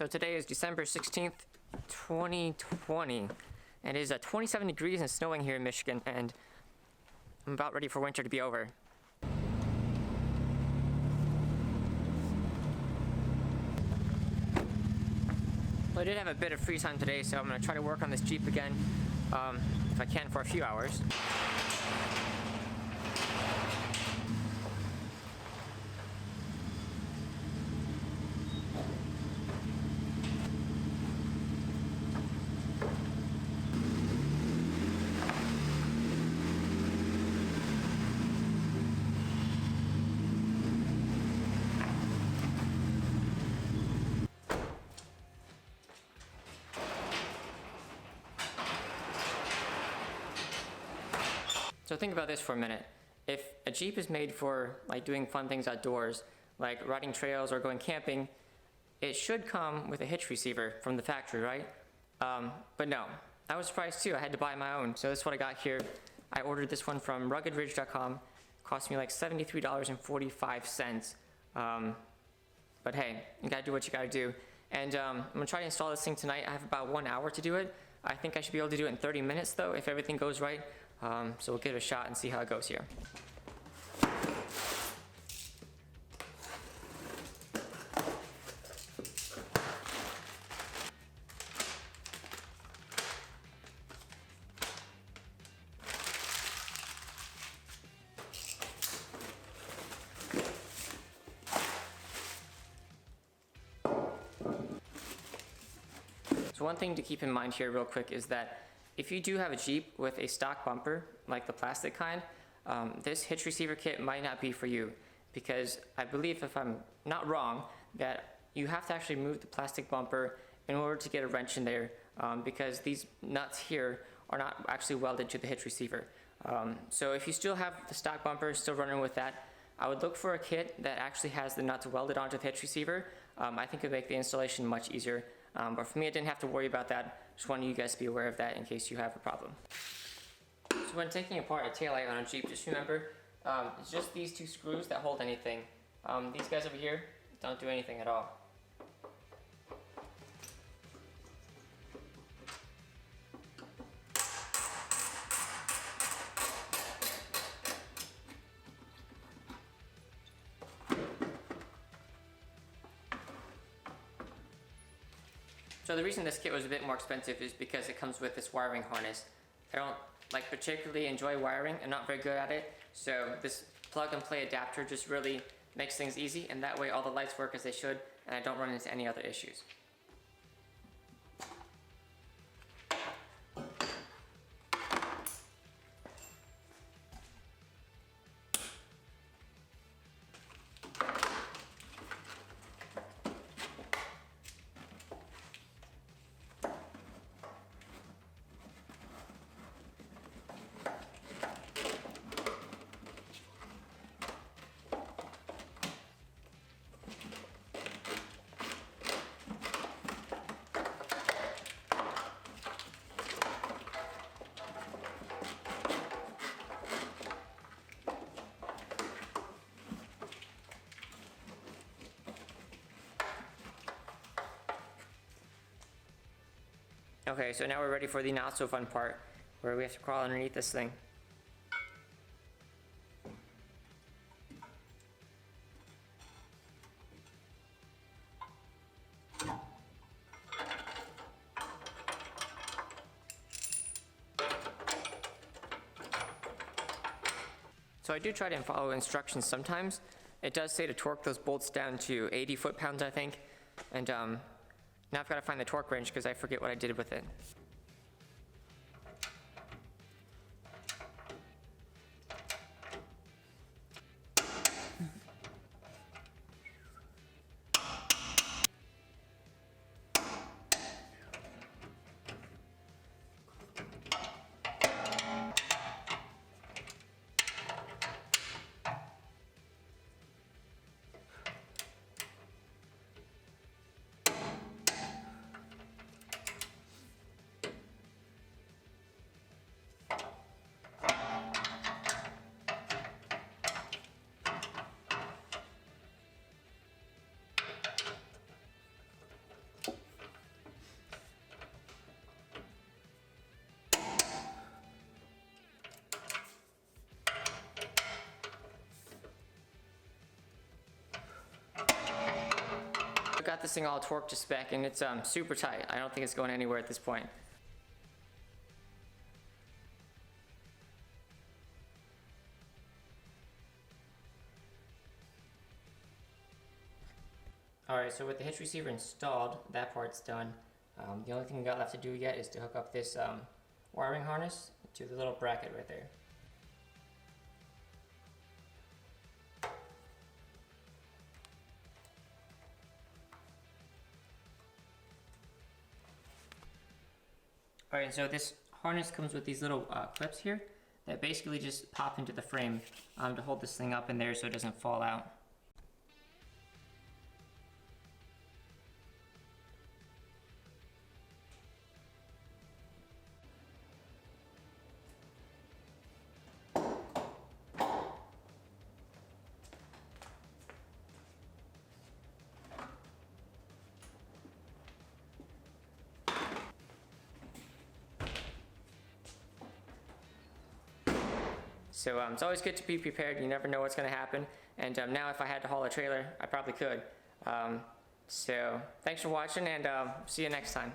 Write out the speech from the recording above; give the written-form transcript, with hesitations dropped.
So today is December 16th, 2020, and it is 27 degrees and snowing here in Michigan, and I'm about ready for winter to be over. Well, I did have a bit of free time today, so I'm going to try to work on this Jeep again, if I can, for a few hours. So think about this for a minute. If a Jeep is made for like doing fun things outdoors, like riding trails or going camping, it should come with a hitch receiver from the factory, right? But no, I was surprised too. I had to buy my own. So this is what I got here. I ordered this one from ruggedridge.com. It cost me like $73.45. But hey, you gotta do what you gotta do. And I'm gonna try to install this thing tonight. I have about 1 hour to do it. I think I should be able to do it in 30 minutes though, if everything goes right. So we'll give it a shot and see how it goes here. So one thing to keep in mind here real quick is that if you do have a Jeep with a stock bumper, like the plastic kind, this hitch receiver kit might not be for you, because I believe, if I'm not wrong, that you have to actually move the plastic bumper in order to get a wrench in there, because these nuts here are not actually welded to the hitch receiver. So if you still have the stock bumper, still running with that, I would look for a kit that actually has the nuts welded onto the hitch receiver. I think it would make the installation much easier. But for me, I didn't have to worry about that. Just wanted you guys to be aware of that in case you have a problem. So when taking apart a taillight on a Jeep, just remember, it's just these two screws that hold anything. These guys over here don't do anything at all. So the reason this kit was a bit more expensive is because it comes with this wiring harness. I don't particularly enjoy wiring. I'm not very good at it. So this plug and play adapter just really makes things easy, and that way all the lights work as they should, and I don't run into any other issues. Okay, so now we're ready for the not so fun part, where we have to crawl underneath this thing. So I do try to follow instructions sometimes. It does say to torque those bolts down to 80 foot-pounds, I think. And now I've got to find the torque wrench because I forget what I did with it. got this thing all torqued to spec, and it's super tight. I don't think it's going anywhere at this point. Alright, so with the hitch receiver installed, that part's done. The only thing we got left to do yet is to hook up this wiring harness to the little bracket right there. Alright, and so this harness comes with these little clips here that basically just pop into the frame to hold this thing up in there so it doesn't fall out. So it's always good to be prepared. You never know what's going to happen. And now if I had to haul a trailer, I probably could. So thanks for watching, and see you next time.